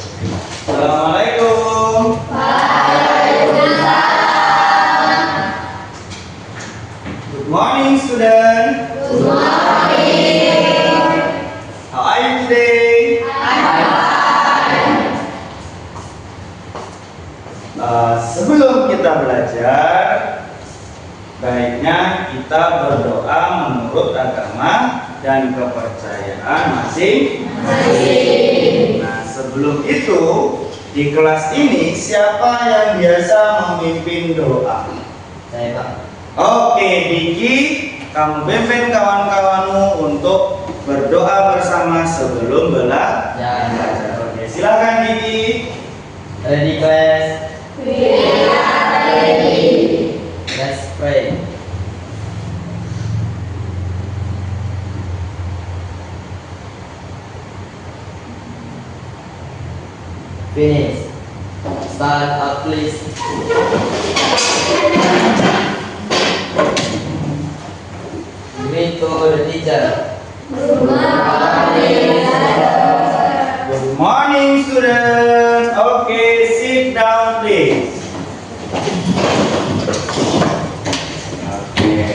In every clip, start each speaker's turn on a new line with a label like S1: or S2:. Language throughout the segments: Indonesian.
S1: Assalamualaikum.
S2: Waalaikumsalam.
S1: Good morning, student.
S2: Good morning.
S1: How are you today?
S2: I'm fine.
S1: Sebelum kita belajar, baiknya kita berdoa menurut agama dan kepercayaan masing-masing. Nah, sebelum itu, di kelas ini siapa yang biasa memimpin doa?
S3: Saya, Pak.
S1: Oke, Diki, kamu pimpin kawan-kawanmu untuk berdoa bersama sebelum belajar. Oke, silakan Diki.
S3: Ready, class?
S2: We are ready.
S3: Let's pray. Finish. Start up, please. Greet to the teacher.
S2: Good morning.
S1: Good morning, students. Okay, sit down, please. Okay.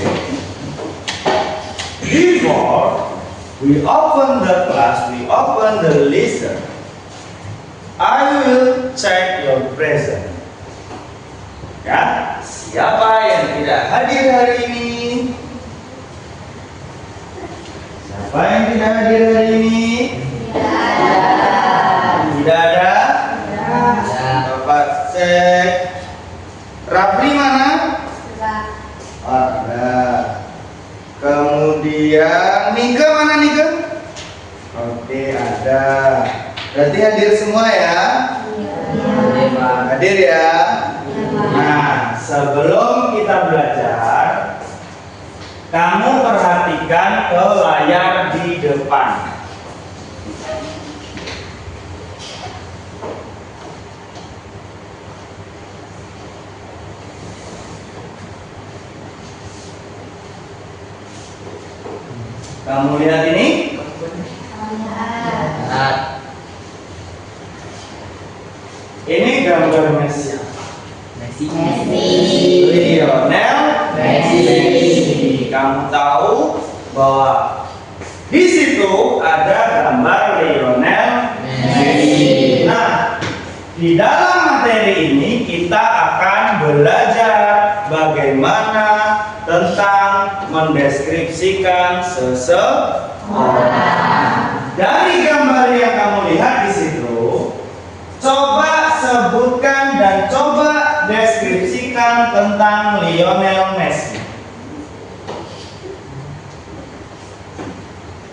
S1: Before we open the class, we open the lesson. I will check your present. Ya, siapa yang tidak hadir hari ini? Siapa yang tidak hadir hari ini? Tidak ada?
S3: Ya.
S1: Bapak cek. Rafli mana? Ada. Kemudian Nika mana Nika? Oke, ada. Berarti hadir semua ya?
S3: Oke, Pak.
S1: Hadir ya? Nah, sebelum kita belajar, kamu perhatikan ke layar di depan. Kamu lihat ini?
S3: Nah,
S1: Ini gambarnya siapa?
S3: Messi.
S1: Lionel Messi. Kamu tahu bahwa di situ ada gambar Lionel Messi. Nah, di dalam materi ini kita akan belajar bagaimana tentang mendeskripsikan seseorang. Dari gambar yang kamu lihat di situ, coba sebutkan dan coba deskripsikan tentang Lionel Messi.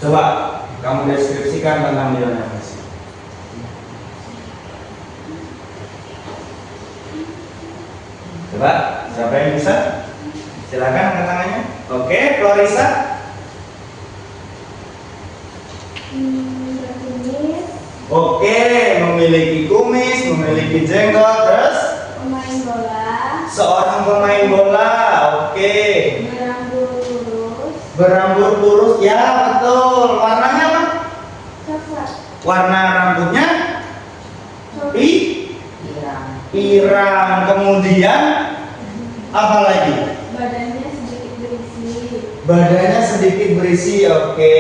S1: Coba kamu deskripsikan tentang Lionel Messi. Coba, siapa yang bisa? Silakan angkat tangannya. Oke, Florisa. Oke, memiliki kumis, memiliki jenggot, terus
S2: Pemain bola.
S1: seorang pemain bola. Oke.
S2: Berambut lurus.
S1: Berambut lurus, ya betul. Warnanya apa?
S2: Coklat.
S1: Warna rambutnya pirang. Kemudian apa lagi?
S2: Badannya sedikit berisi.
S1: Badannya sedikit berisi, oke.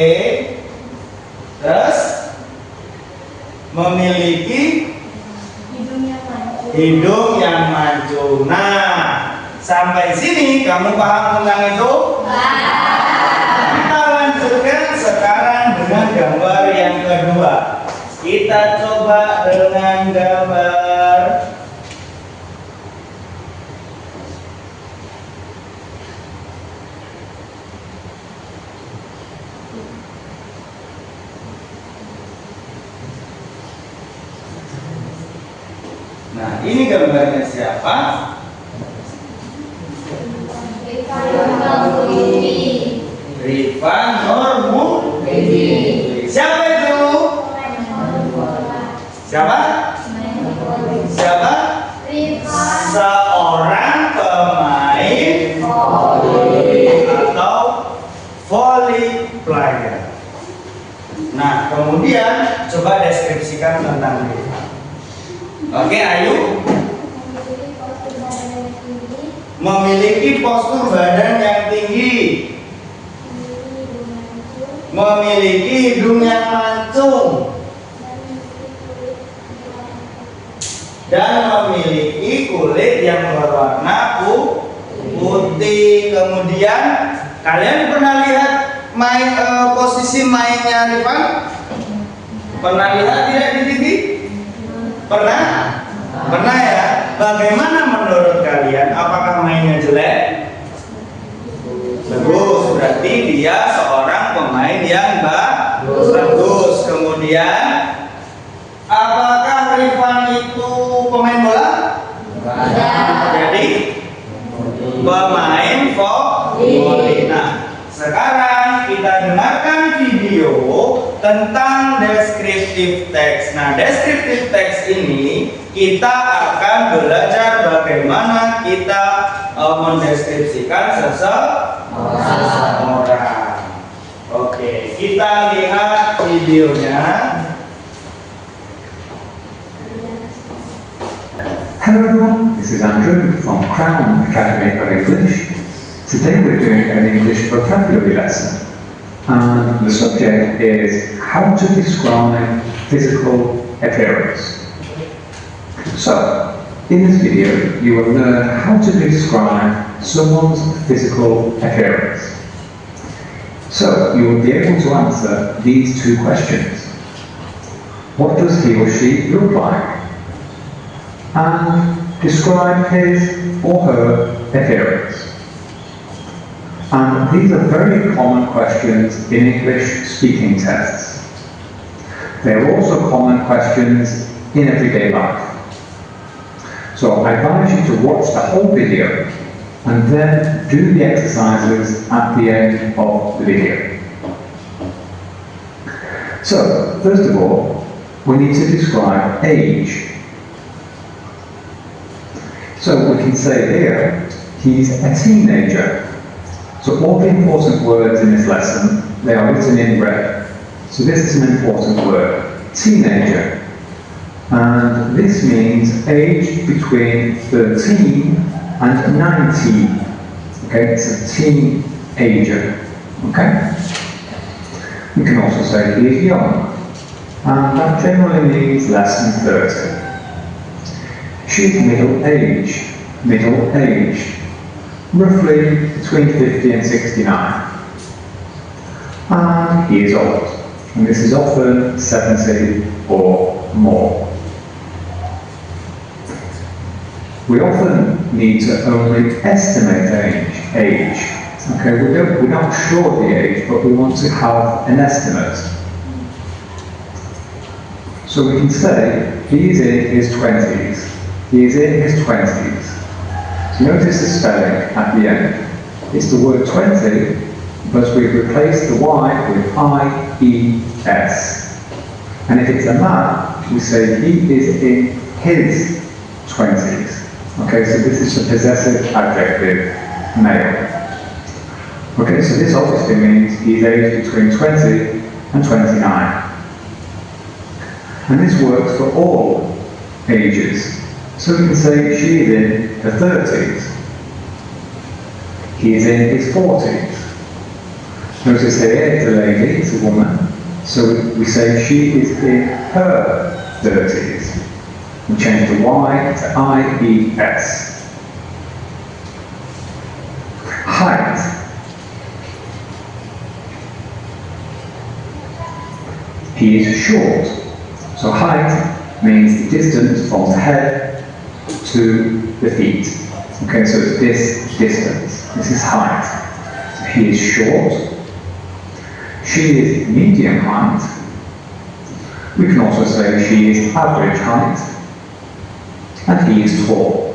S1: Terus memiliki
S2: Hidung yang mancung.
S1: hidung yang mancung. Nah, sampai sini kamu paham tentang itu? Kita lanjutkan sekarang dengan gambar yang kedua. Kita coba dengan gambar. Nah, ini gambarnya siapa? Rifan Nurmudi. Siapa itu? Siapa? Siapa? Seorang pemain atau volley player. Nah, kemudian coba deskripsikan tentang Rifan. Oke, Ayu.
S2: Memiliki postur badan yang tinggi.
S1: Memiliki hidung yang mancung. Dan memiliki kulit yang berwarna putih. Kemudian kalian pernah lihat posisi mainnya Rifan? Pernah lihat tidak di TV? Pernah? Pernah ya? Bagaimana menurut kalian? Apakah mainnya jelek? Bagus, berarti dia seorang pemain yang bagus. Kemudian, apakah Rifan itu pemain bola? Jadi pemain voli. Nah, sekarang kita dengarkan video tentang descriptive text. Nah, descriptive text ini kita akan belajar bagaimana kita mendeskripsikan seseorang. Oke, kita lihat videonya.
S4: Hello everyone, this is Andrew from Crown Academy of English. Today we're doing an English vocabulary lesson. And the subject is how to describe physical appearance. So, in this video you will learn how to describe someone's physical appearance. So, you will be able to answer these two questions. What does he or she look like? And describe his or her appearance. And these are very common questions in English speaking tests. They are also common questions in everyday life. So I advise you to watch the whole video and then do the exercises at the end of the video. So, first of all, we need to describe age. So we can say here, he's a teenager. So all the important words in this lesson, they are written in red. So this is an important word, teenager. And this means age between 13 and 19. Okay, it's a teenager. Okay? We can also say he is young. And that generally means less than 30. She's middle-aged, roughly between 50 and 69. And he is old, and this is often 70 or more. We often need to only estimate age. Okay, we're not sure of the age, but we want to have an estimate. So we can say he is in his 20s. He is in his 20s. So notice the spelling at the end. It's the word 20, but we've replaced the Y with I-E-S. And if it's a man, we say he is in his 20s. Okay, so this is a possessive adjective, male. Okay, so this obviously means he's aged between 20 and 29. And this works for all ages. So we can say she is in her 30s. He is in his 40s. Notice here it's a lady, it's a woman. So we say she is in her 30s. We change the Y to I-E-S. Height. He is short. So height means the distance from the head to the feet. Okay, so it's this distance. This is height. So he is short. She is medium height. We can also say she is average height. And he is tall.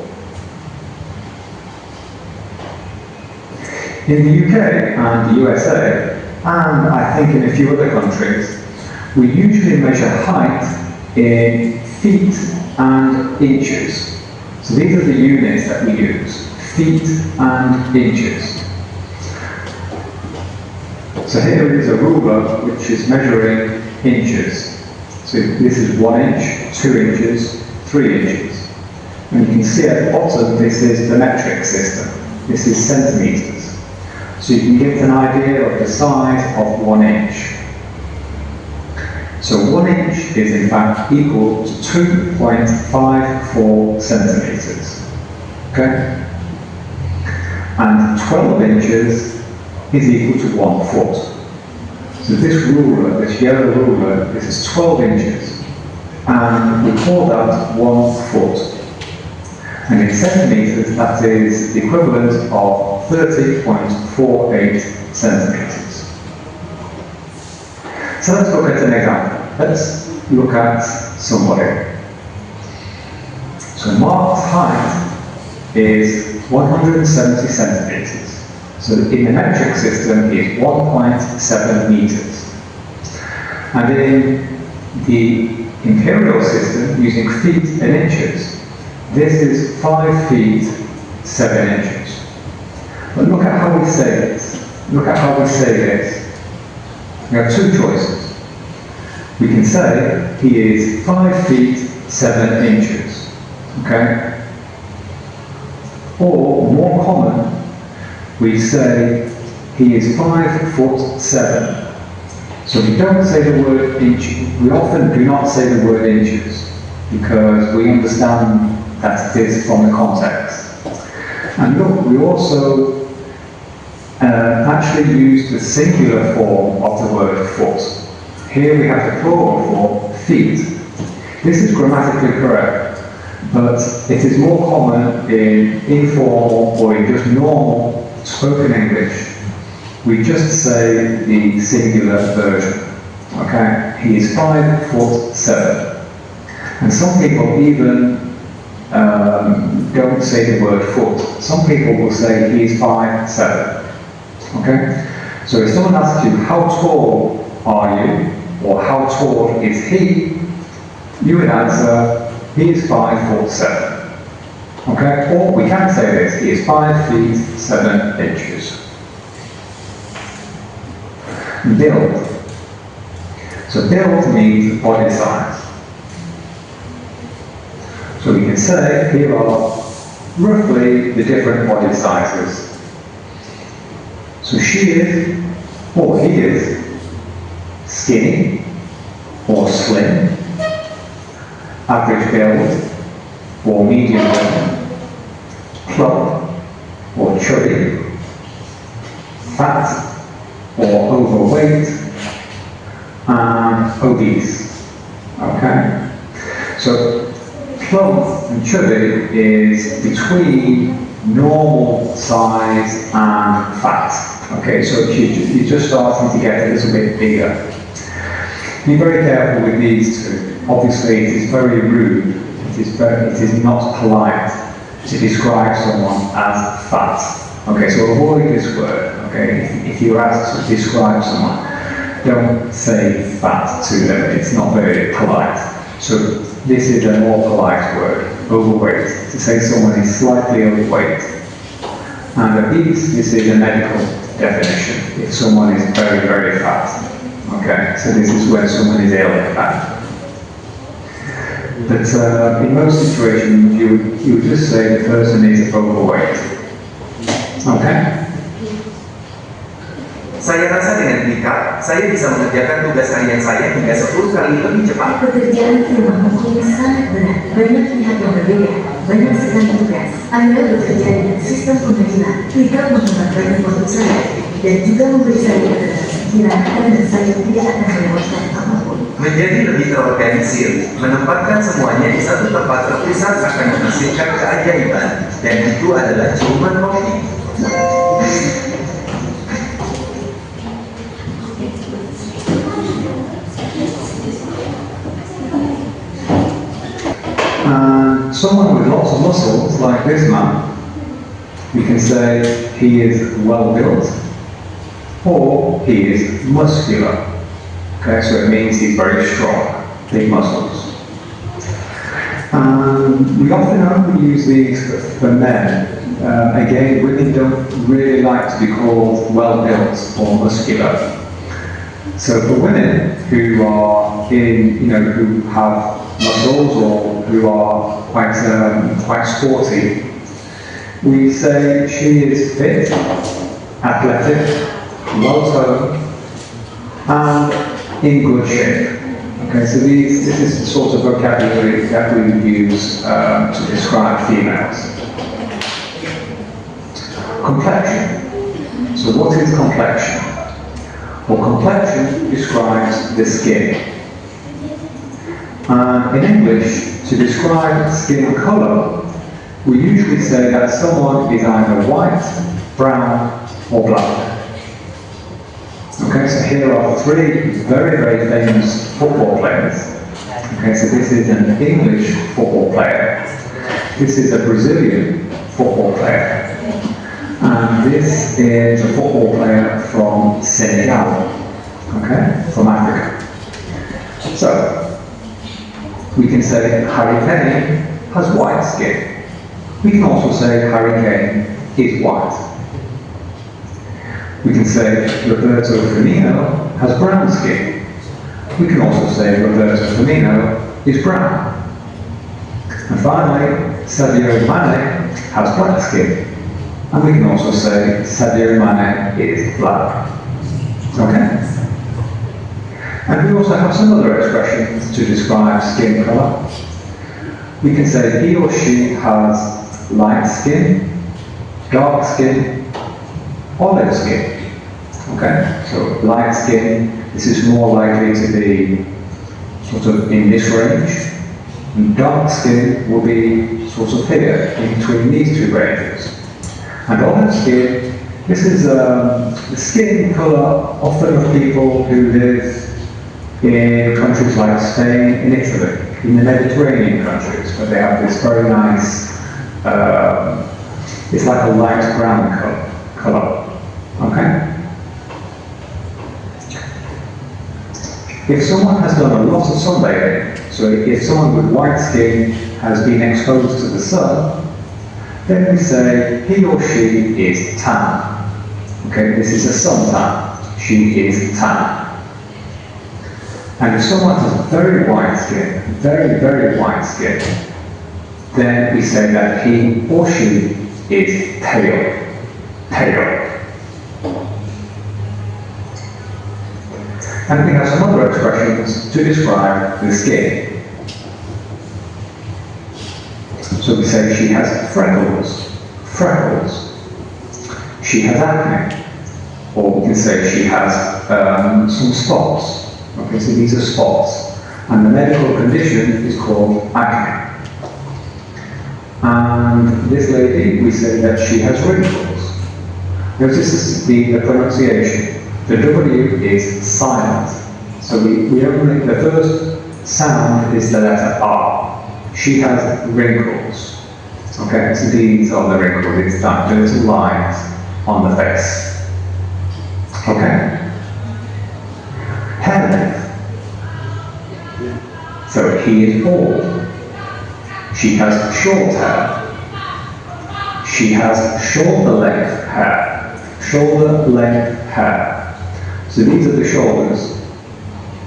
S4: In the UK and the USA, and I think in a few other countries, we usually measure height in feet and inches. So these are the units that we use, feet and inches. So here is a ruler which is measuring inches. So this is 1 inch, 2 inches, 3 inches. And you can see at the bottom, this is the metric system. This is centimeters. So you can get an idea of the size of 1 inch. So 1 inch is in fact equal to 2.54 centimeters. Okay? And 12 inches is equal to 1 foot. So this ruler, this yellow ruler, this is 12 inches. And we call that 1 foot. And in centimeters, that is the equivalent of 30.48 centimeters. So let's look at an example. Let's look at somebody. So Mark's height is 170 centimeters. So in the metric system, it's 1.7 meters. And in the imperial system, using feet and inches, this is 5 feet 7 inches. But look at how we say this. Look at how we say this. We have 2 choices. We can say he is 5 feet 7 inches. Okay? Or, more common, we say he is 5 foot 7. So we don't say the word inch. We often do not say the word inches because we understand that it is from the context. And look, we also actually use the singular form of the word foot. Here we have the plural form, feet. This is grammatically correct, but it is more common in informal or in just normal spoken English. We just say the singular version. Okay? He is 5 foot 7. And some people even don't say the word foot. Some people will say he is 5'7". Okay? So if someone asks you, how tall are you? Or how tall is he? You would answer, he is 5 foot 7. Okay? Or we can say this, he is 5 feet 7 inches. Build. So build means body size. So we can say here are roughly the different body sizes. So she is, or he is, skinny or slim, average build or medium build, plump or chubby, fat or overweight, and obese. Okay? So plump and chubby is between normal size and fat. Okay, so you're just starting to get a little bit bigger. Be very careful with these two. Obviously, it is very rude. It is not polite to describe someone as fat. Okay, so avoid this word. Okay, if you're asked to describe someone, don't say fat to them. It's not very polite. So this is a more polite word, overweight, to say someone is slightly overweight. And obese, this is a medical definition, if someone is very, very fat. Okay, so this is when someone is ill and fat. But in most situations, you would just say the person is overweight. Okay?
S5: Saya rasa dengan Mika, saya bisa mengerjakan tugas harian saya hingga 10 kali lebih cepat.
S6: Pekerjaan rumah mungkin sangat berat. Banyak pihak yang berbeda, banyak sekali tugas. Anda bekerja dengan sistem penghasilan, tidak menghambat banyak waktu saya, dan juga memberi saya ketenangan pikiran, karena saya tidak akan melewatkan apapun.
S5: Menjadi lebih terorganisir, menempatkan semuanya di satu tempat terpisah akan menghasilkan keajaiban, dan itu adalah ciuman kopi.
S4: Someone with lots of muscles, like this man, we can say he is well built, or he is muscular. Okay, so it means he's very strong, big muscles. We often only use these for men. Again, women don't really like to be called well built or muscular. So for women who are who have muscles or who are quite sporty, we say she is fit, athletic, well toned, and in good shape. Okay, so this is the sort of vocabulary that we use to describe females. Complexion. So what is complexion? Well, complexion describes the skin. In English, to describe skin color, we usually say that someone is either white, brown, or black. Okay, so here are three very, very famous football players. Okay, so this is an English football player. This is a Brazilian football player. And this is a football player from Senegal. Okay, from Africa. So, we can say Harry Kane has white skin. We can also say Harry Kane is white. We can say Roberto Firmino has brown skin. We can also say Roberto Firmino is brown. And finally, Sadio Mane has black skin. And we can also say Sadio Mane is black. Okay? And we also have some other expressions to describe skin colour. We can say he or she has light skin, dark skin, olive skin. Okay, so light skin, this is more likely to be sort of in this range, and dark skin will be sort of here, in between these two ranges. And olive skin, this is the skin colour often of people who live in countries like Spain and Italy, in the Mediterranean countries, where they have this very nice, it's like a light brown colour. Okay? If someone has done a lot of sunbathing, so if someone with white skin has been exposed to the sun, then we say he or she is tan. Okay, this is a suntan. She is tan. And if someone has very white skin, very, very white skin, then we say that he or she is pale. Pale. And we have some other expressions to describe the skin. So we say she has freckles. Freckles. She has acne. Or we can say she has some spots. Okay, so these are spots. And the medical condition is called acne. And this lady, we say that she has wrinkles. Notice the pronunciation. The W is silent. So we only, the first sound is the letter R. She has wrinkles. Okay, so these are the wrinkles. It's that dirty lines on the face. Okay? Hair length. So he is bald. She has short hair. She has shoulder length hair. Shoulder length hair. So these are the shoulders,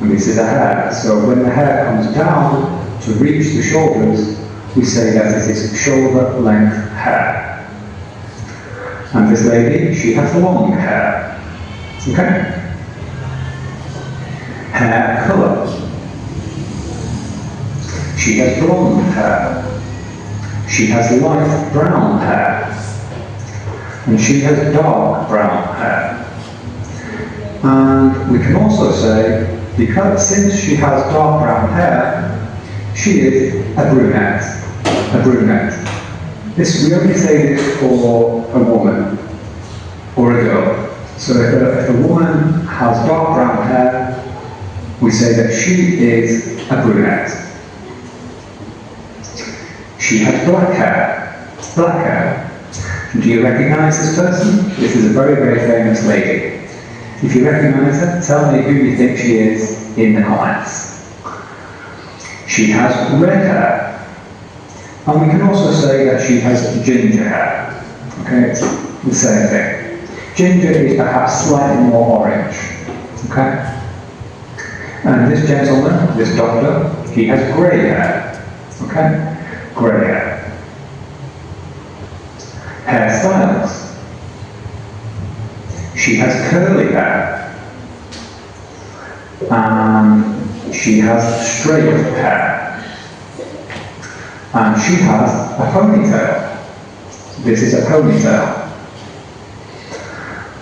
S4: and this is a hair. So when the hair comes down to reach the shoulders, we say that it is shoulder length hair. And this lady, she has long hair. Okay? Hair colour. She has blonde hair. She has light brown hair. And she has dark brown hair. And we can also say, because since she has dark brown hair, she is a brunette. A brunette. This, we only say this for a woman or a girl. So if a woman has dark brown hair, we say that she is a brunette. She has black hair. Black hair. Do you recognize this person? This is a very, very famous lady. If you recognize her, tell me who you think she is in the comments. She has red hair. And we can also say that she has ginger hair. Okay, it's the same thing. Ginger is perhaps slightly more orange. Okay? And this gentleman, this doctor, he has grey hair. Okay? Grey hair. Hairstyles. She has curly hair. And she has straight hair. And she has a ponytail. This is a ponytail.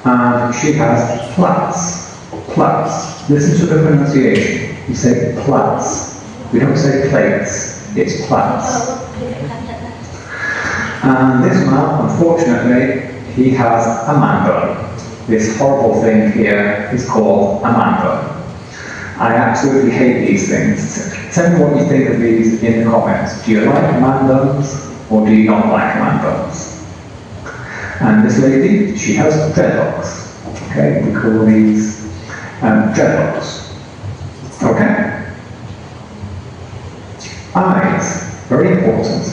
S4: And she has plaits. Plaits. Listen to the pronunciation. You say plaits. We don't say plates. It's plaits. And this man, unfortunately, he has a man bun. This horrible thing here is called a man bun. I absolutely hate these things. Tell me what you think of these in the comments. Do you like man buns or do you not like man buns? And this lady, she has dreadlocks. Okay, we call these dreadlocks. Okay? Eyes, very important.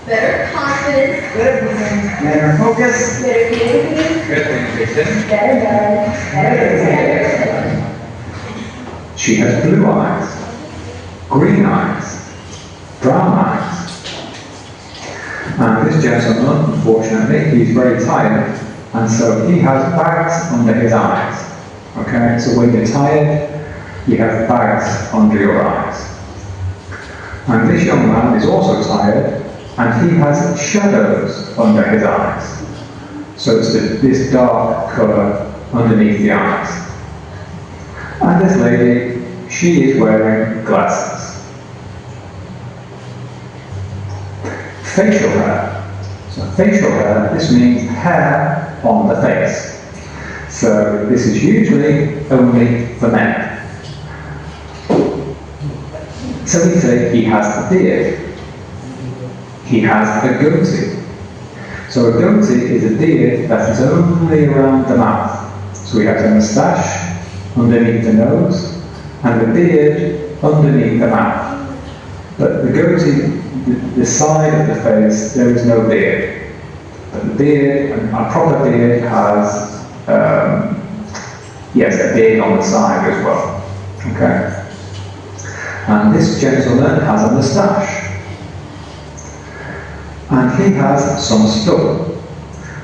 S7: Better confidence,
S2: Good vision. Better focus.
S7: better creativity,
S4: Good vision.
S7: better balance, better.
S4: She has blue eyes, green eyes, brown eyes. And this gentleman, unfortunately, he's very tired, and so he has bags under his eyes. Okay, so when you're tired, you have bags under your eyes. And this young man is also tired, and he has shadows under his eyes. So it's this dark colour underneath the eyes. And this lady, she is wearing glasses. Facial hair. So facial hair, this means hair on the face. So this is usually only for men. So we say he has a beard. He has a goatee. So a goatee is a beard that is only around the mouth. So we have a moustache underneath the nose, and the beard underneath the mouth. But the goatee, the side of the face, there is no beard. But the beard, a proper beard has, yes, a beard on the side as well. Okay? And this gentleman has a moustache. And he has some stubble.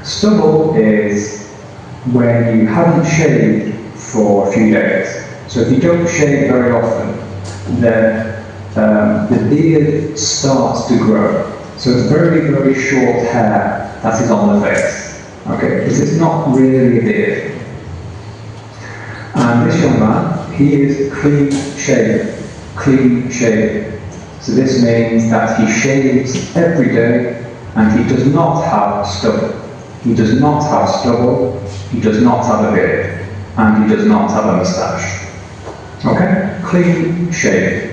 S4: Stubble is when you haven't shaved for a few days. So if you don't shave very often, then the beard starts to grow. So it's very, very short hair that is on the face. Okay, because it's not really a beard. And this young man, he is clean shaven. Clean shaven. So this means that he shaves every day and he does not have stubble. He does not have stubble, he does not have a beard, and he does not have a moustache. Okay? Clean shaven.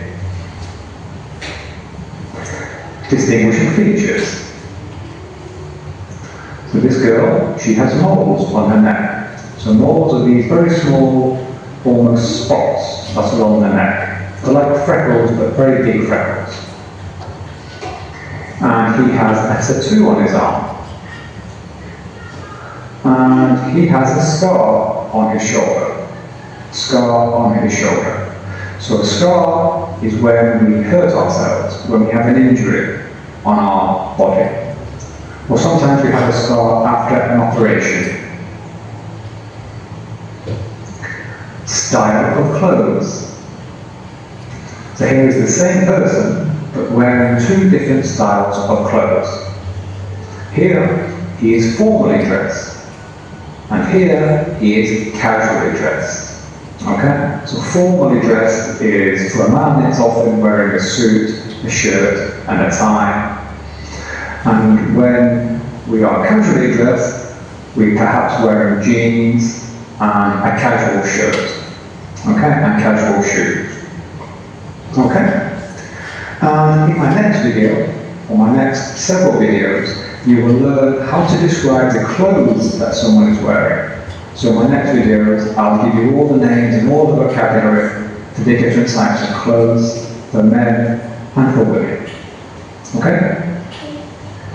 S4: Distinguishing features. So this girl, she has moles on her neck. So moles are these very small, almost spots that are on the neck. They're like freckles, but very big freckles. And he has a tattoo on his arm. And he has a scar on his shoulder. Scar on his shoulder. So a scar is when we hurt ourselves, when we have an injury on our body. Or sometimes we have a scar after an operation. Style of clothes. So here is the same person, but wearing two different styles of clothes. Here, he is formally dressed, and here, he is casually dressed. Okay? So formally dressed is, for a man, it's often wearing a suit, a shirt, and a tie. And when we are casually dressed, we perhaps wearing jeans and a casual shirt. Okay? And casual shoes. Okay? And in my next video, or my next several videos, you will learn how to describe the clothes that someone is wearing. So in my next videos, I'll give you all the names and all the vocabulary for the different types of clothes for men and for women. Okay?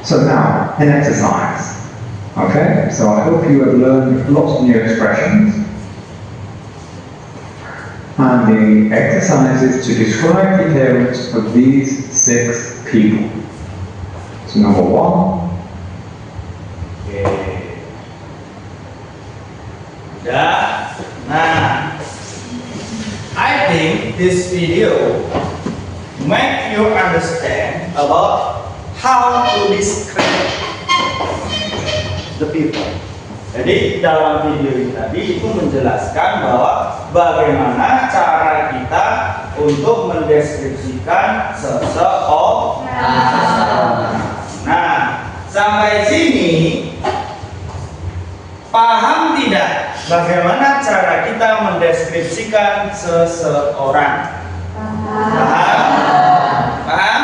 S4: So now, an exercise. Okay? So I hope you have learned lots of new expressions. And the exercise is to describe the appearance of these 6 people. So number 1,
S1: Oke. Udah. Nah, I think this video make you understand about how to describe the people. Jadi dalam video ini tadi itu menjelaskan bahwa bagaimana cara kita untuk mendeskripsikan seseorang. Nah, sampai sini paham tidak bagaimana cara kita mendeskripsikan seseorang? Paham? Paham?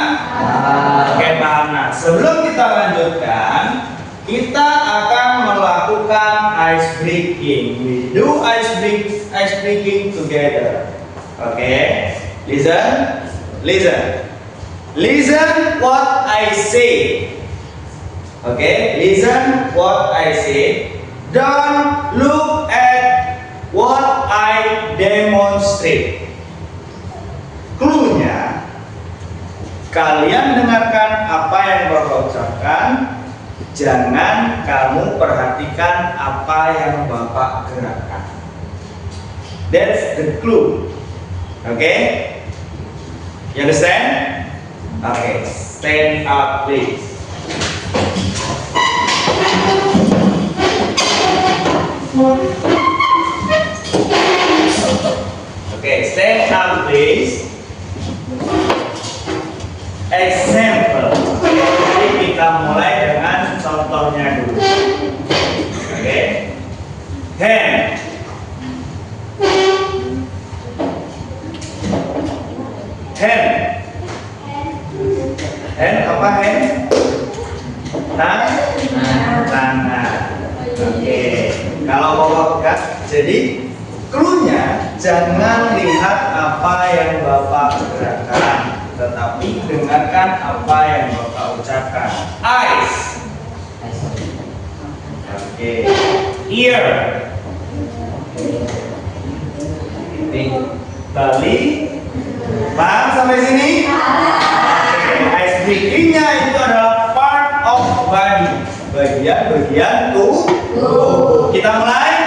S1: Oke, paham. Nah, sebelum kita lanjutkan, kita akan melakukan ice breaking. We do ice breaking together. Okay? Listen what I say. Okay? Listen what I say. Don't look at what I demonstrate. Cluenya, kalian dengarkan apa yang Bapak ucapkan. Jangan kamu perhatikan apa yang Bapak gerakkan. That's the clue. Okay? You understand? Okay, stand up please. Okay, stand up please. Example. Jadi kita mulai dengan contohnya dulu. Oke. Hand. Hand. Hand apa hand? Tangan. Oke. Kalau Bapak buka, jadi cluenya jangan lihat apa yang Bapak gerakkan, tetapi dengarkan apa yang Bapak ucapkan. Eyes. Oke. Ear. Bali. Paham sampai sini? Oke. Eyes breathingnya itu adalah part of body, bagian-bagian tubuh. Kita mulai.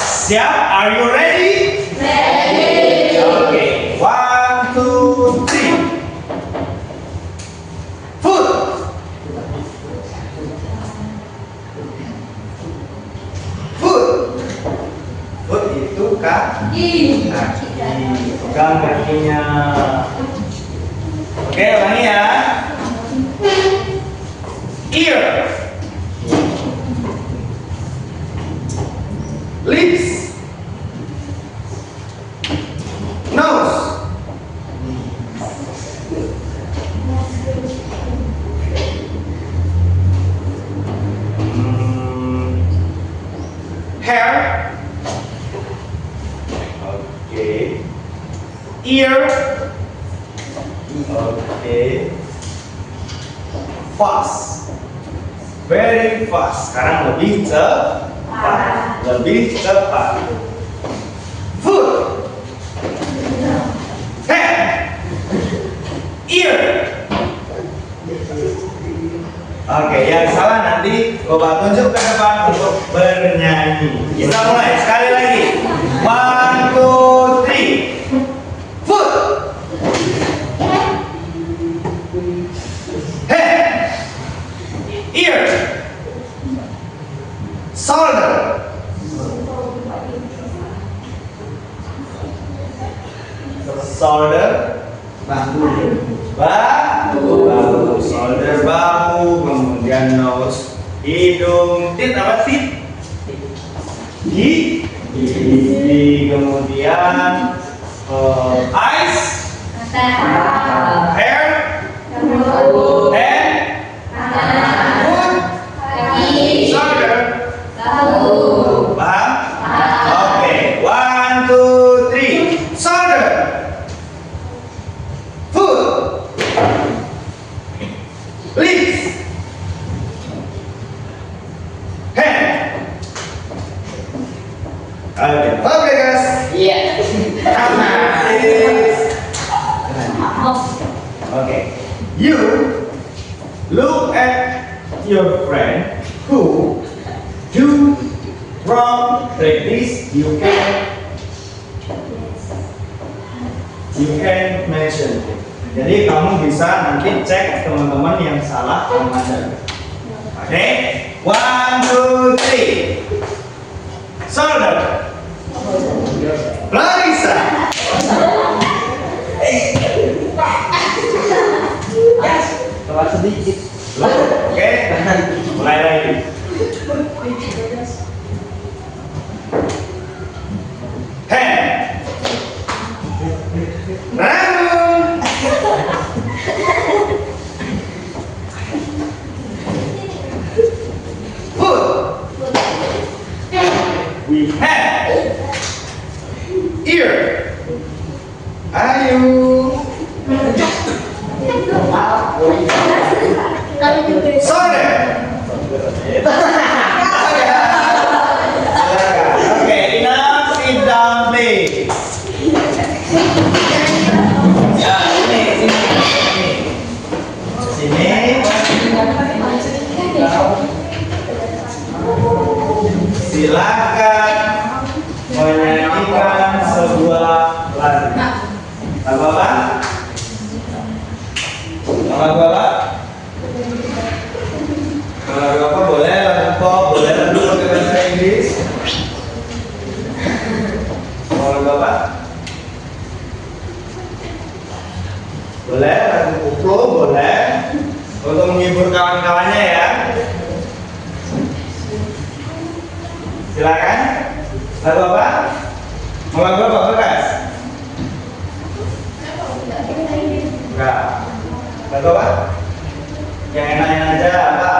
S1: Siap? Are you ready? Ready. Oke. 1, 2, 3. Foot. Foot. Foot itu kaki. Pegang kakinya. Oke, ulangi ya. Ear. Lips. Nose. Hair. Okay. Ear. Okay. Fast. Very fast. Sekarang lebih cepat. Lebih cepat. Foot. Head. Ear. Oke, yang salah nanti Bapak tunjuk ke depan untuk bernyanyi. Kita mulai sekali lagi. 1, 2, 3. Foot. Head. Ear. Shoulder. Shoulder. Bahu. Shoulder, bahu, kemudian nose, hidung, tit apa tit? Gigi, kemudian eyes, hair, head, foot, shoulder, paham? Oke, 1, 2, 3, shoulder, foot, lips, hand. Oke, guys.
S3: Iya.
S1: Okay. You look at your friend who do wrong like this. You can mention it. Jadi kamu bisa nanti cek teman-teman yang salah mengajar. Oke, 1, 2, 3. Shoulder. Larissa.
S3: Keluar sedikit.
S1: Oke, mulai lagi. Hand. Rambut. Foot. We have ear. Ayu. Shoulder. Okay, enough. Sit down, please. Ya, sini. Silakan menyanyikan sebuah lagu. Apa? Lagu apa? Lagu apa boleh? Lagu pop boleh? Lagu pakai bahasa Inggris? Mau lagu apa? Boleh? Lagu koplo boleh? Untuk menghibur kawan-kawannya ya. Silakan. Lagu apa? Mau lagu apa, Bekas? Enggak. Lagu apa? Yang enak-enak aja apa?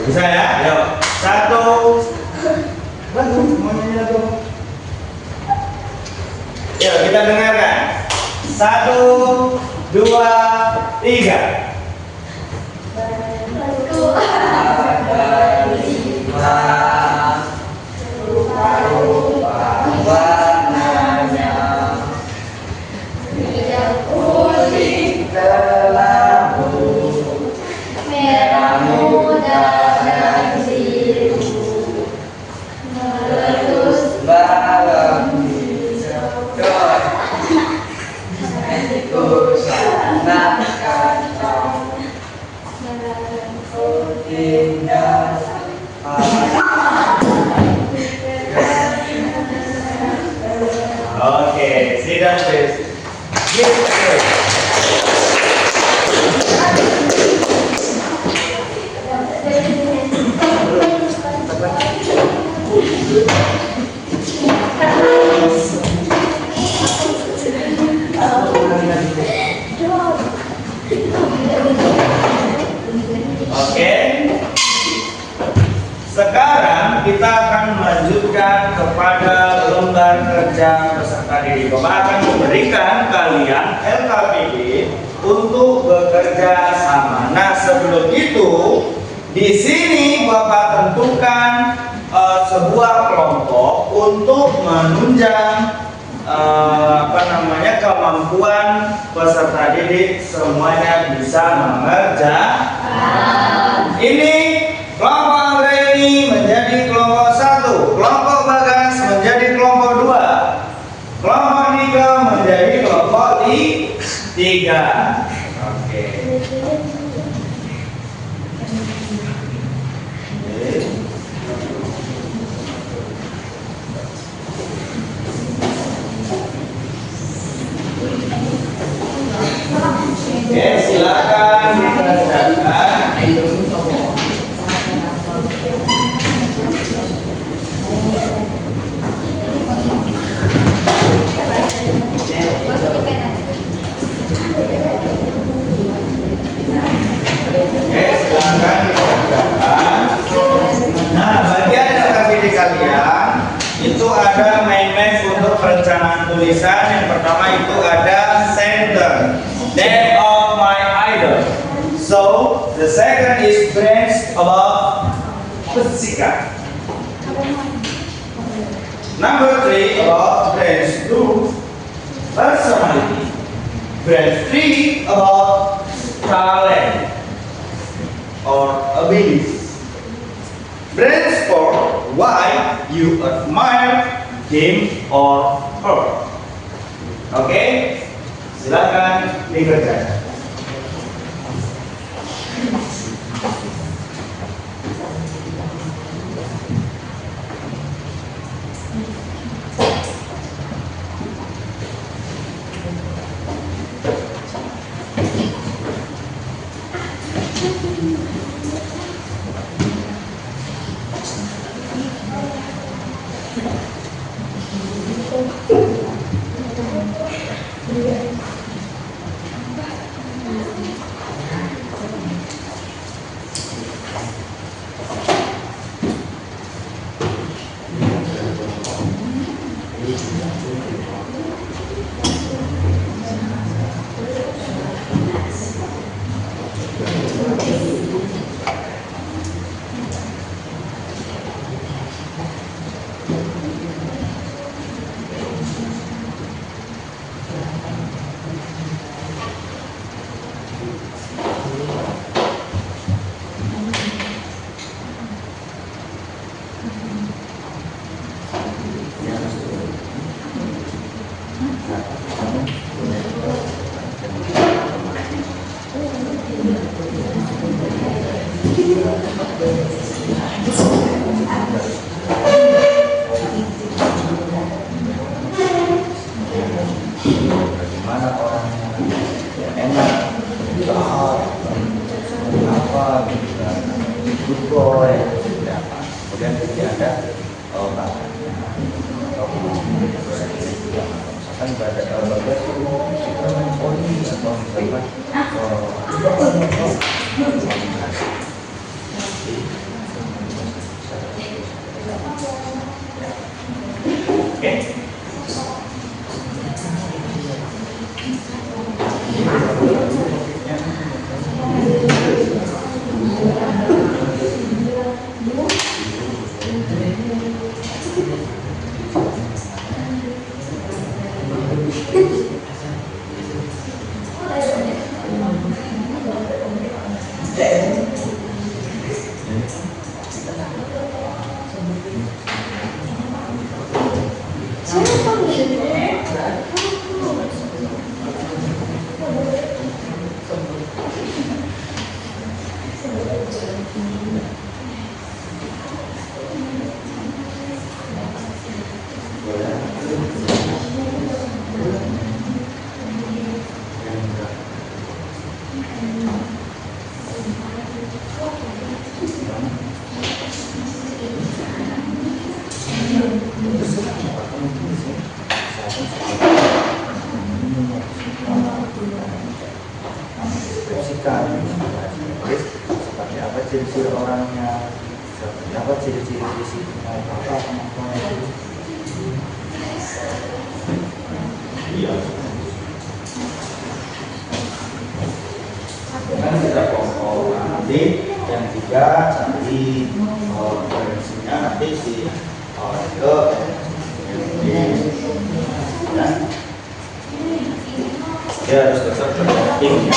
S1: Bisa ya? Ayo. 1. Lagu, mau nyanyi lagu. Yuk kita dengarkan. 1, 2, 3. Oke, sit down please. Oke. Sekarang kita akan melanjutkan kepada lembar kerja peserta didik. Bapak akan memberikan kalian LKPD untuk bekerja sama. Nah, sebelum itu di sini Bapak tentukan sebuah kelompok untuk menunjang kemampuan peserta didik semuanya bisa mengerjakan. Ini kelompok Reni menjadi kelompok 1, kelompok Bagas menjadi kelompok 2, kelompok Nika menjadi kelompok 3. Oke. Oke, silakan dikerjakan. Oke, silakan dikerjakan. Nah, bagian LKPD kalian itu ada main match untuk perencanaan tulisan. Yang pertama itu ada center, death of my idol. So the second is brains about fisika. Number 3 about branch 2, personality. Branch 3 about talent or abilities. Branch 4, why you admire him or her. Oke, silakan dikerjakan.
S3: Mana orangnya enak, jahat, apa gitu kan, good boy, ya. Kemudian ketika ada orang misalkan pada bagas poni atau misalkan
S1: Oke.
S3: deskripsikan seperti apa ciri-ciri orangnya, seperti apa ciri-ciri fisiknya, apa kemampuannya.
S1: Iya. Kan kita pokok nanti yang tiga cari referensinya nanti si ke dia harus tetap berpenting ya.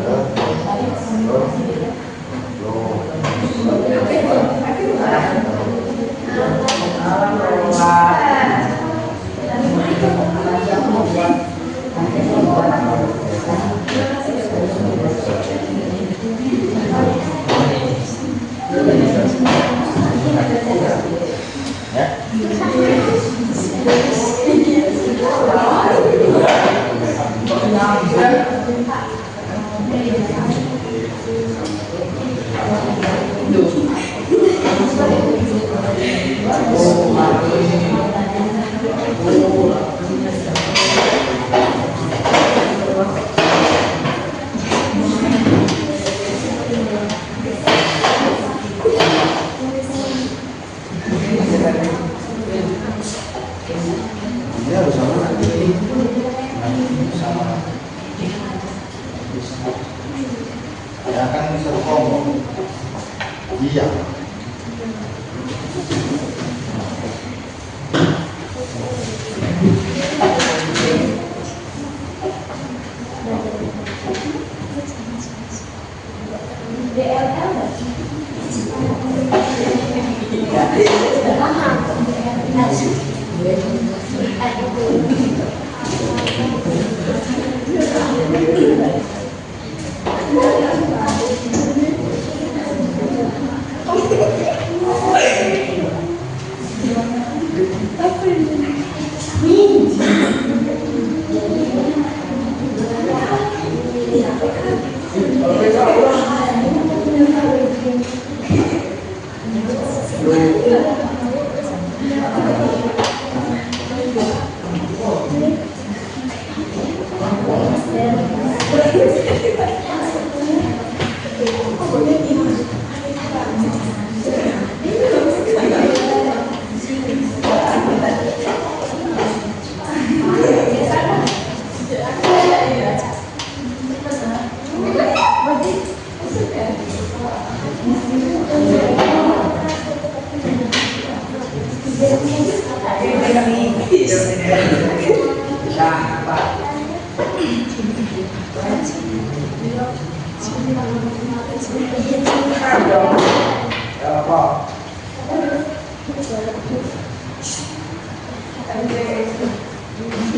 S3: Bawa Ini harus sama lagi. Sama. Ya kan ini satu kelompok. Iya.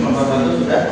S1: Nomor satu sudah.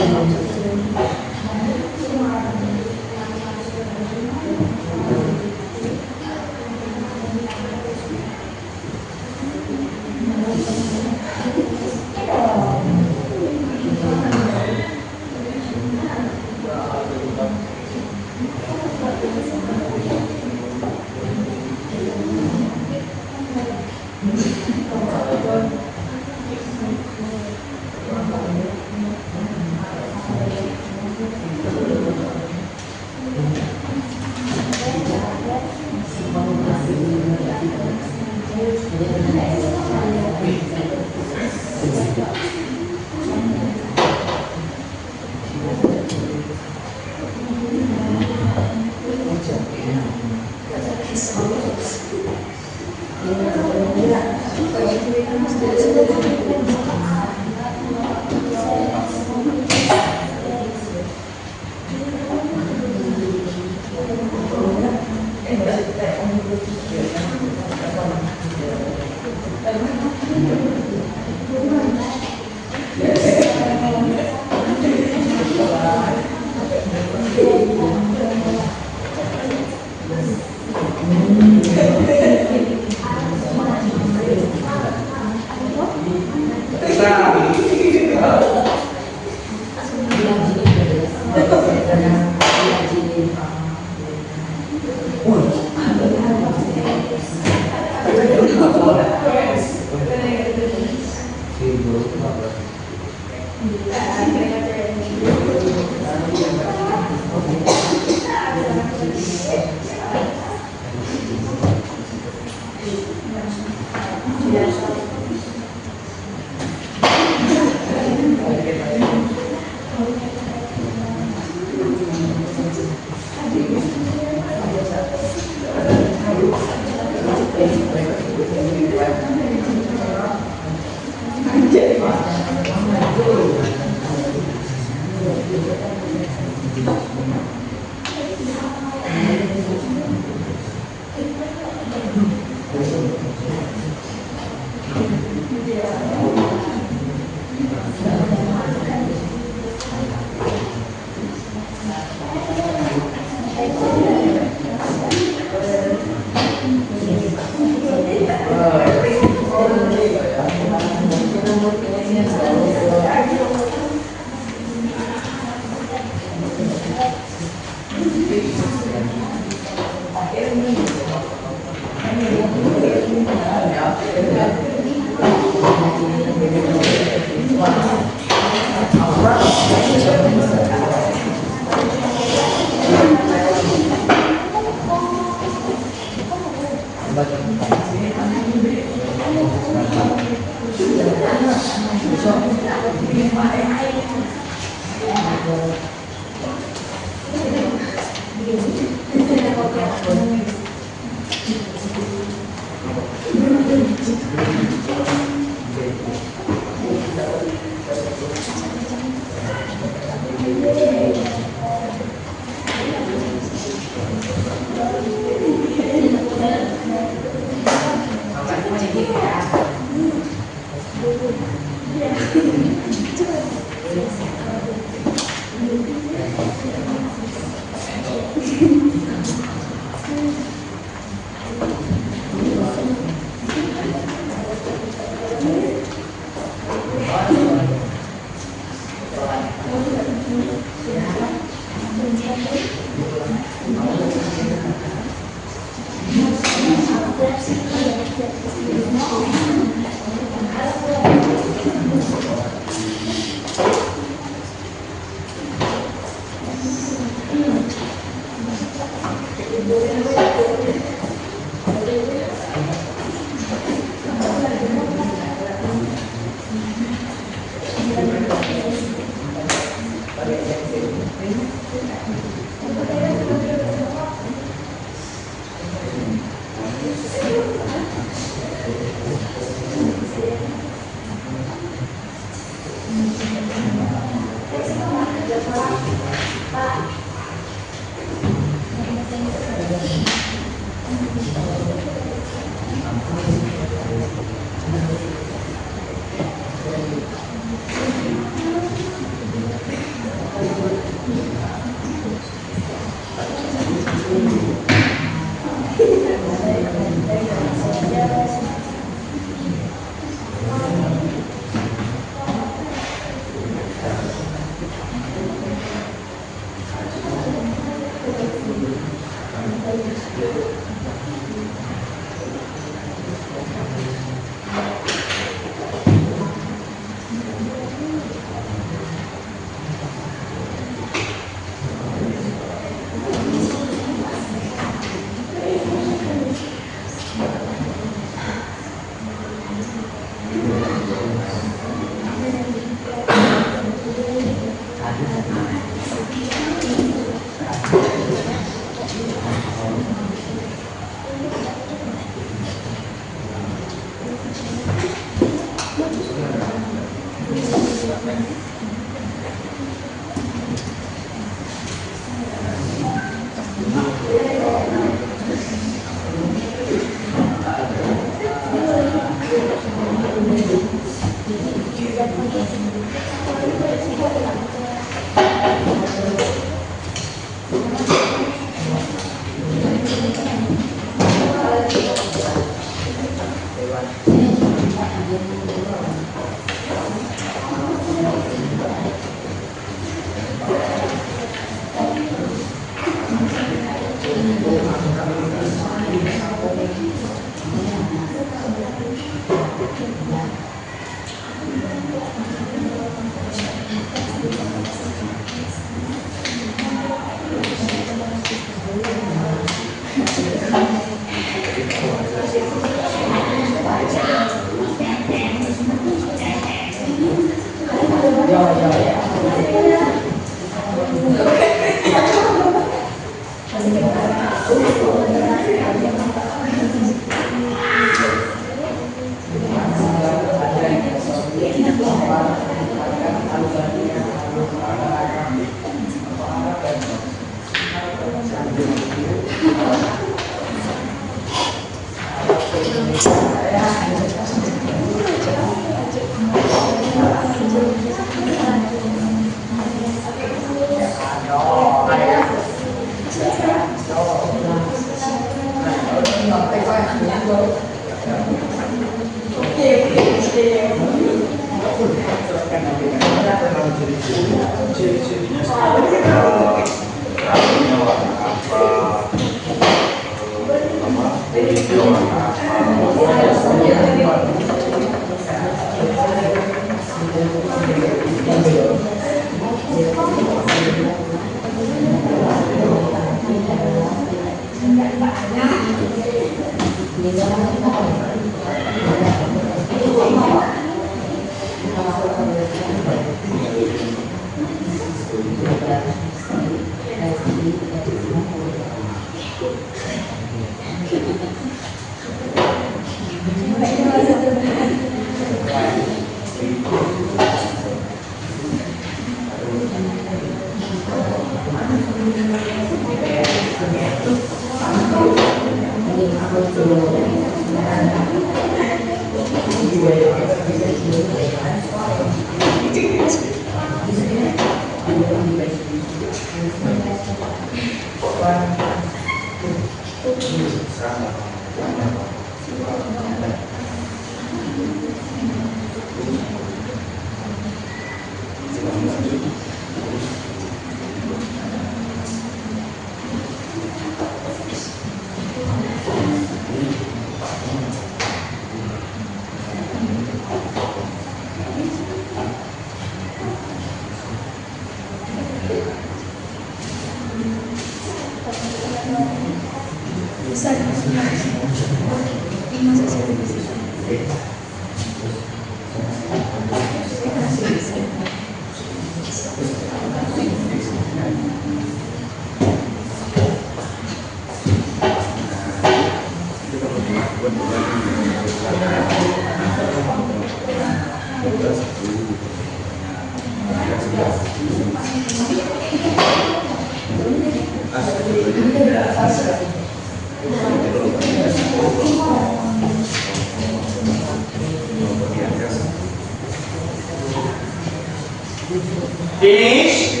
S1: Finish?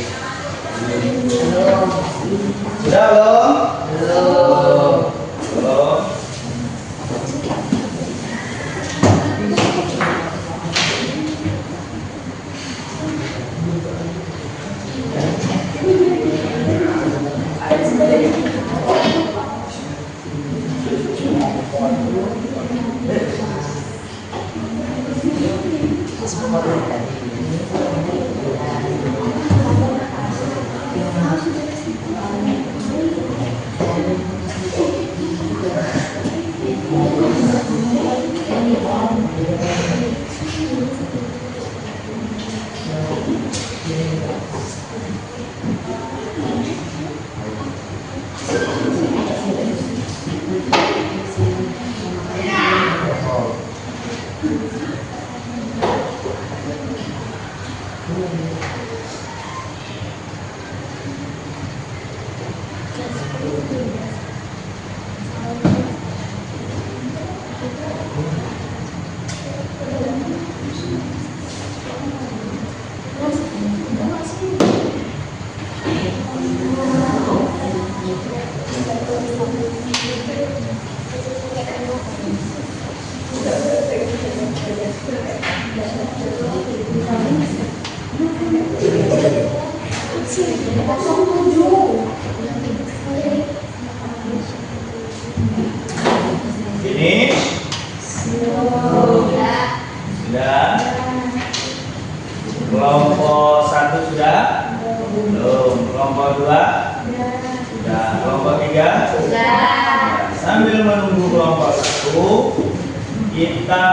S1: Sudah belum? Belum. Finish? Sudah? Kelompok 1 sudah? Belum. Kelompok 2? Sudah. Kelompok 3? Sudah. Sambil menunggu kelompok 1, kita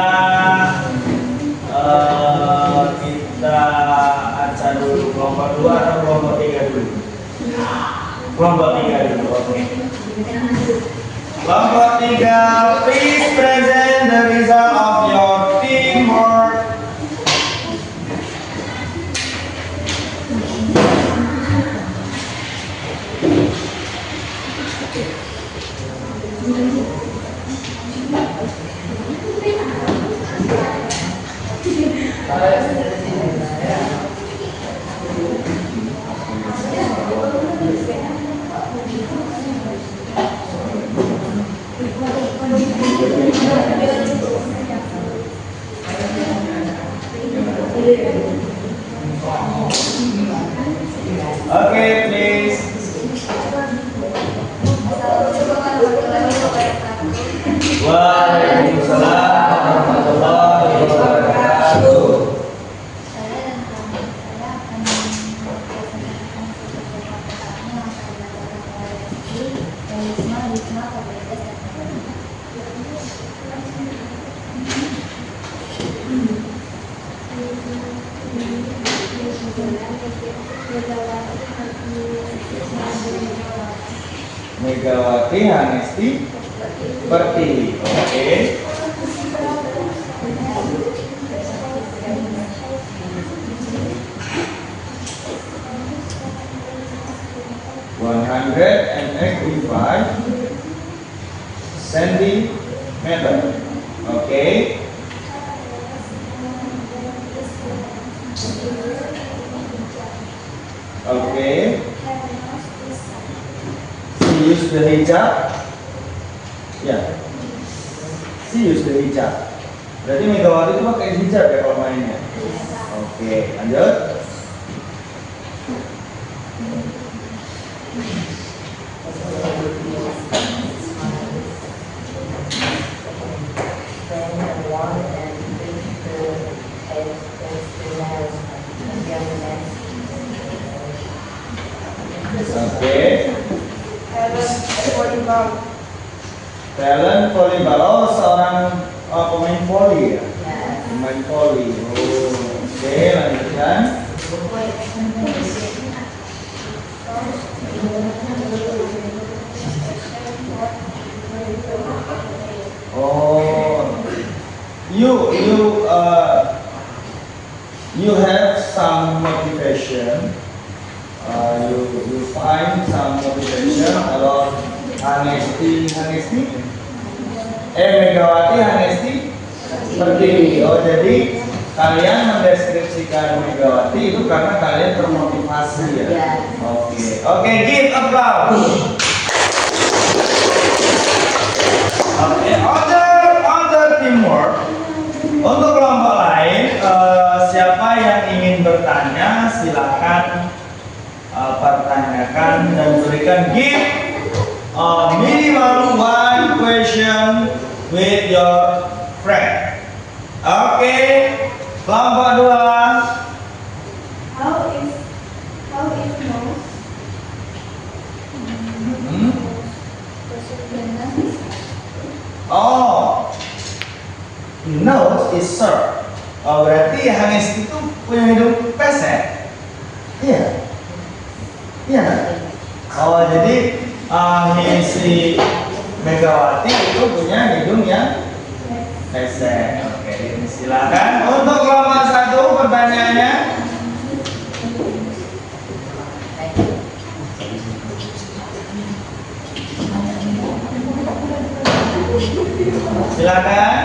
S1: acan dulu kelompok 2 atau kelompok 3 dulu? Kelompok 3 dulu, oke. Kelompok 3, please present the result of your teamwork. Okay, please. Waalaikumsalam warahmatullahi wabarakatuh. Megawati Hanesti Pertiwi. Oke. $185 centimeter. Oke. Oke. She used the hijab. Ya. She used the hijab. Berarti Megawati itu pakai hijab ya kalau mainnya. Oke, lanjut. Oke. Talent volleyball. Oh, seorang pemain voli ya. Pemain voli. Oh, oke, lanjutkan. Oh, you have some motivation. You find some motivation about Hangesti. Megawati Hangesti berdiri. Oh, jadi kalian mendeskripsikan Megawati itu karena kalian termotivasi ya. Oke, give applause. Oke, other teamwork. Untuk kelompok lain, siapa yang ingin bertanya silakan pertanyakan dan berikan give minimal one question with your friend. Oke, kelompok 2.
S7: How is nose?
S1: Oh, nose is short. Oh, berarti Hangesti itu punya hidung pesek. Iya. Iya. Oh, jadi si Megawati itu punya hidung yang pesek. Oke, silakan untuk kelompok 1 pertanyaannya. Silakan.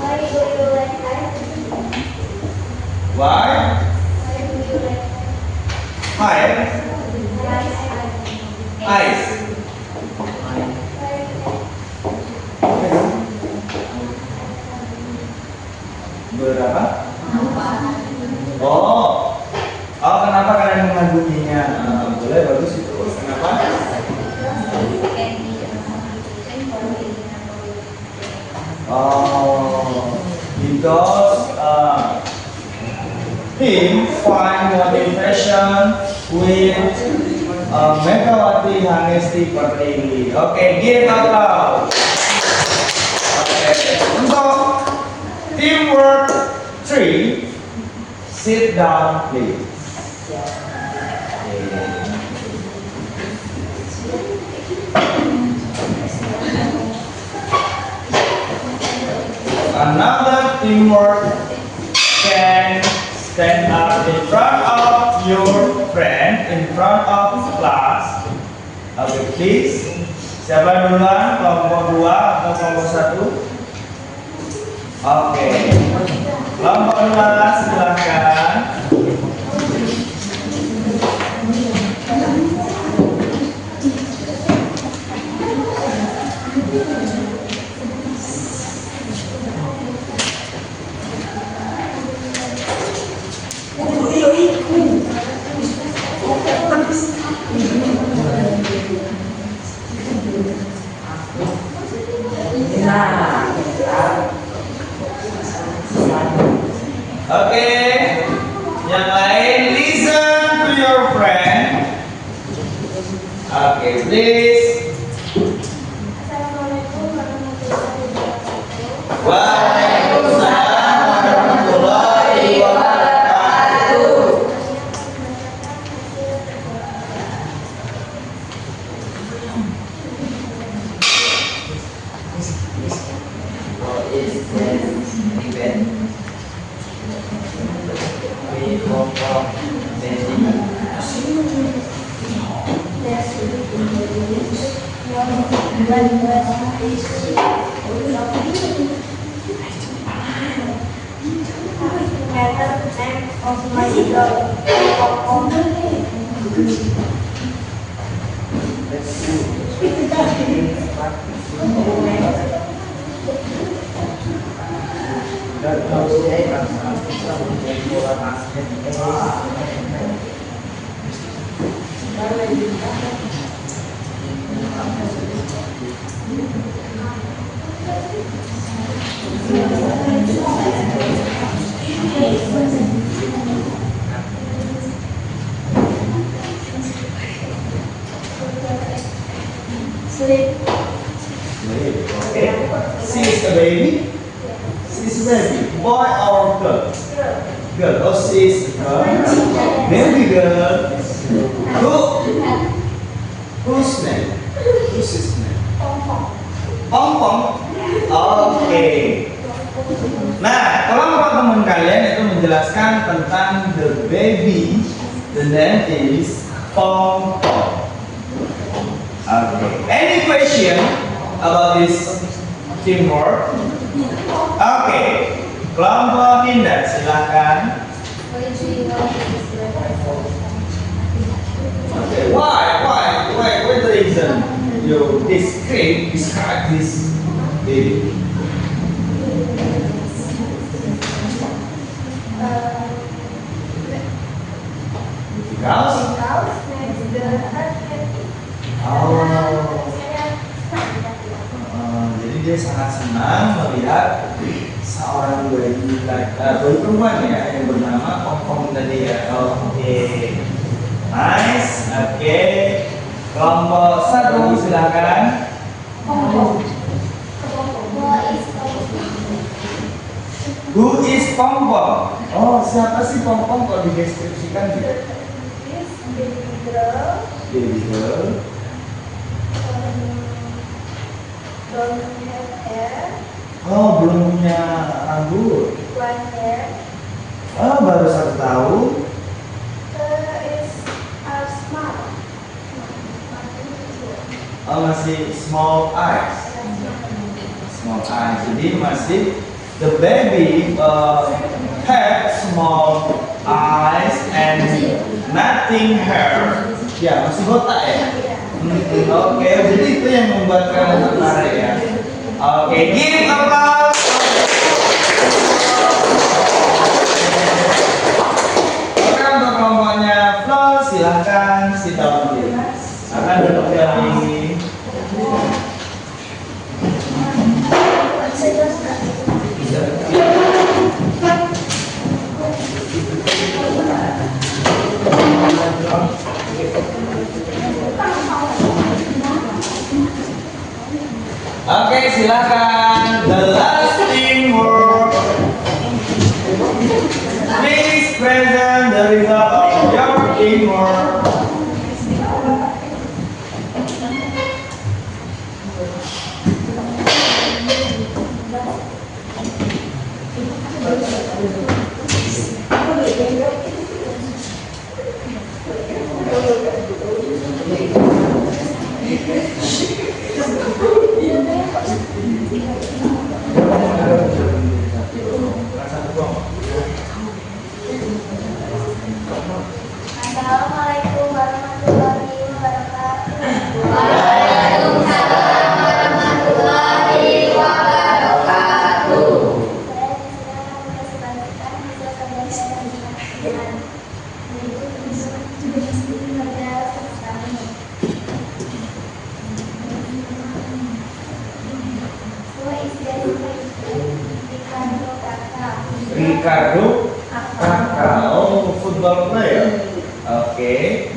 S7: Why do you like ice?
S1: Why?
S7: Why do you like
S1: Fire. Ice. Berapa? Oh, kenapa kalian mengaguminya? Boleh, bagus itu. Kenapa? Oh, because him find motivation with Megawati Hangesti Pertiwi. Oke, give applause. Oke, untuk teamwork 3, sit down please. Another teamwork can stand up in front of your friend, in front of class. Okay, please. Siapa duluan? Kelompok 2 atau kelompok 1? Oke. Kelompok 2 silakan. Oke, yang lain listen to your friend. Oke, please.
S7: Assalamualaikum warahmatullahi wabarakatuh.
S1: Waalaikumsalam warahmatullahi wabarakatuh.
S7: Of my dog. Sleep.
S1: Okay. She is a baby. She is a baby. Boy or girl? Girl. Oh, she is a girl. Baby girl. Whose name? Whose his name? Pom Pom. Oke. Nah, kelompok teman kalian itu menjelaskan tentang the baby. The name is Pom Pom. Okay. Any question about this teamwork? Okay. Kelompok Indah, silakan. Okay. Why the reason you describe this baby? Because? Jadi dia sangat senang melihat seorang bayi perempuan ya yang bernama Pom Pom tadi ya. Oke, nice. Oke, kelompok 1 silakan. Who is Pom Pom? Oh, siapa sih Pom Pom kalau dideskripsikan gitu? Baby girl. Oh, belum punya rambut. Oh, baru 1 tahun. Oh, masih small eyes. Small eyes. Jadi masih the baby have small eyes and nothing hair. Ya, masih botak ya. Oke, jadi itu yang membuat kamu tertarik ya. Oke, give applause. Oke, untuk kelompoknya Flo, silahkan sit down dulu. Akan duduk lagi. Oke, silakan. The last teamwork. Please present the result of your teamwork.
S7: Assalamualaikum warahmatullahi wabarakatuh.
S8: Waalaikumsalam warahmatullahi wabarakatuh.
S7: Saya disediakan kesempatan bisa sampaikan dengan kerja kami. Who is that? Ricardo Kakak.
S1: Ricardo Kakak. Oh, football player. Oke.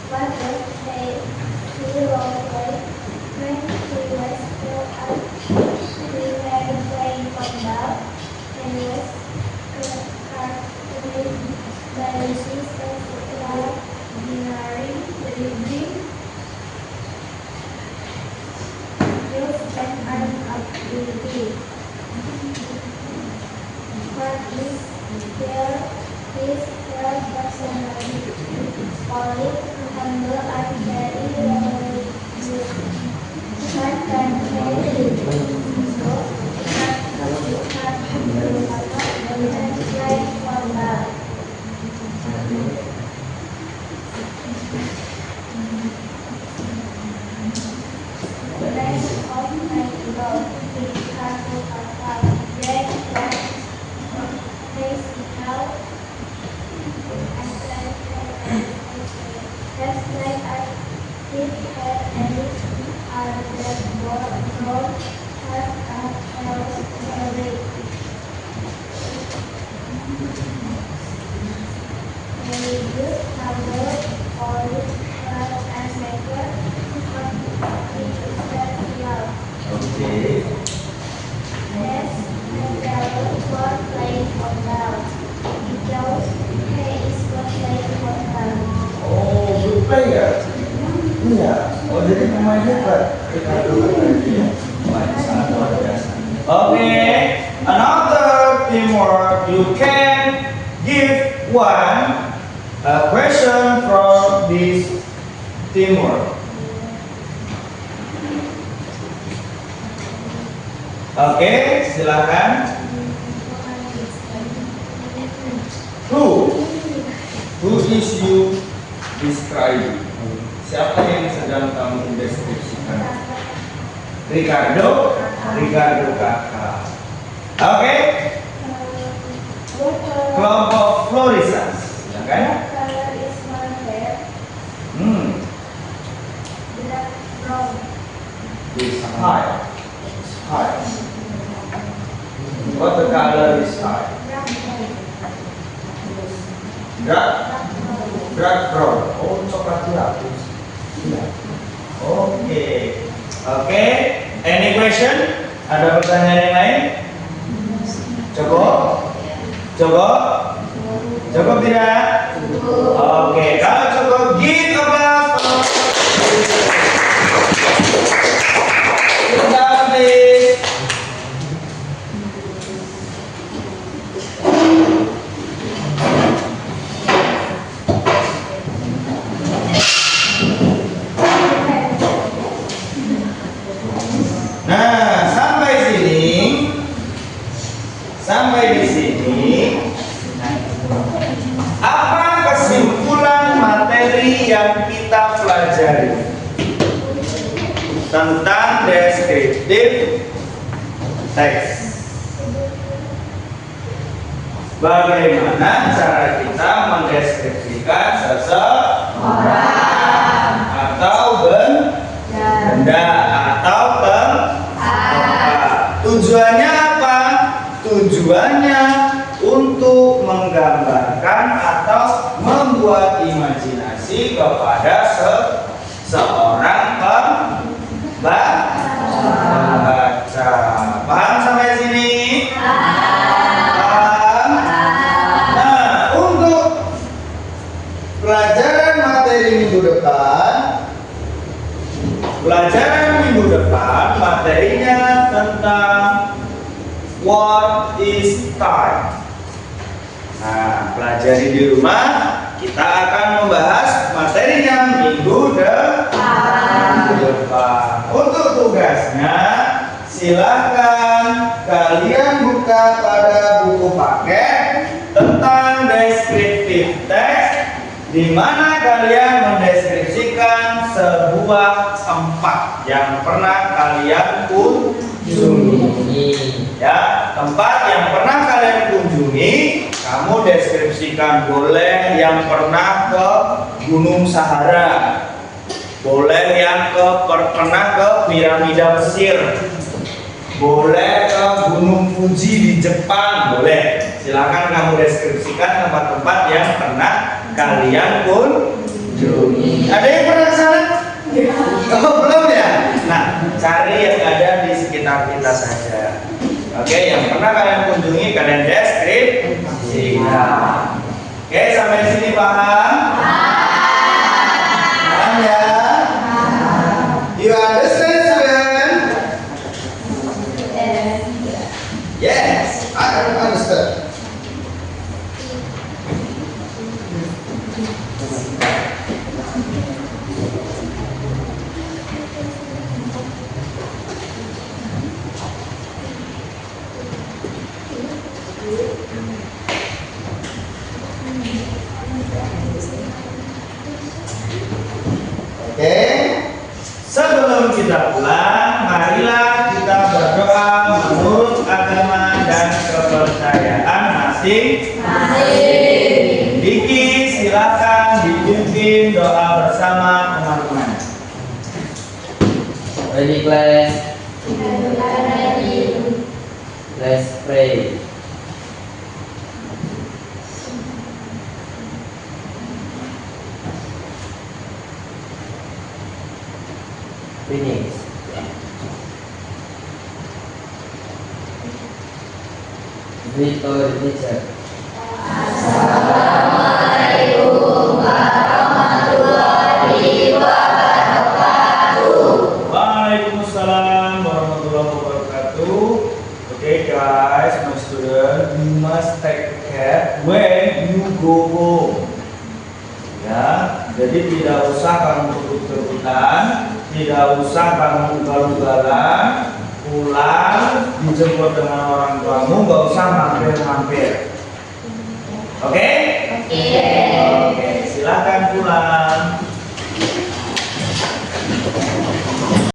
S7: What does he role play when he was still up? We were playing football and was cartoon balances extraordinary dribbling. Just an activity. But his personality, solid, humble, and very religious. One can play so play football. last night I did have any that don't have a house already. They use number or and maker
S1: Oke.
S7: Yes, and there was playing football. Because he is playing football.
S1: Oh, good player. Iya. Oh, jadi pemain hebat. Sangat luar biasa. Oke, another teamwork. You can give one question from this teamwork. Oke, silakan. Who is you describing? Siapa yang sedang kamu deskripsikan? Ricardo kakak. Oke, kelompok Florisas, ya kan?
S7: What color is my hair? Black, brown.
S1: Is high. What the color is high? Dark brown. Oh, coklat gelap. Iya. Oke. Any question? Ada pertanyaan yang lain? Cukup tidak? Oke, kalau cukup, give applause. Sit down, please. Nah, sampai di sini, apa kesimpulan materi yang kita pelajari tentang deskriptif teks? Bagaimana cara kita mendeskripsikan seseorang atau benda atau tempat? Tujuannya apa? Tujuannya untuk menggambarkan atau membuat imajinasi kepada seorang pembaca. Paham sampai sini? Paham? Nah, untuk pelajaran minggu depan materinya tentang what is time. Nah, pelajari di rumah, kita akan membahas materinya minggu depan. Untuk tugasnya, silakan kalian buka pada buku paket tentang deskriptif teks, di mana kalian mendeskripsikan sebuah tempat yang pernah kalian kunjungi. Ya, tempat yang pernah kalian kunjungi, kamu deskripsikan. Boleh yang pernah ke Gunung Sahara, boleh yang pernah ke piramida Mesir, boleh ke Gunung Fuji di Jepang, boleh. Silakan kamu deskripsikan tempat-tempat yang pernah kalian kunjungi. Ada yang pernah ke sana? Oh, belum ya? Nah, cari yang ada di sekitar kita saja. Oke, yang pernah kalian kunjungi kalian deskripsikan. Oke, sampai sini paham? Paham ya? You understand, student? Yes, I understand.
S9: Ready class? Let's pray. Finish. Read to the teacher.
S1: Waalaikumsalam warahmatullahi wabarakatuh. Okay guys, my student, you must take care when you go home. Ya, jadi tidak usah kamu kebut-kebutan, tidak usah kamu ugal-ugalan, pulang dijemput dengan orang tuamu, nggak usah mampir-mampir. Oke? Oke, silakan pulang.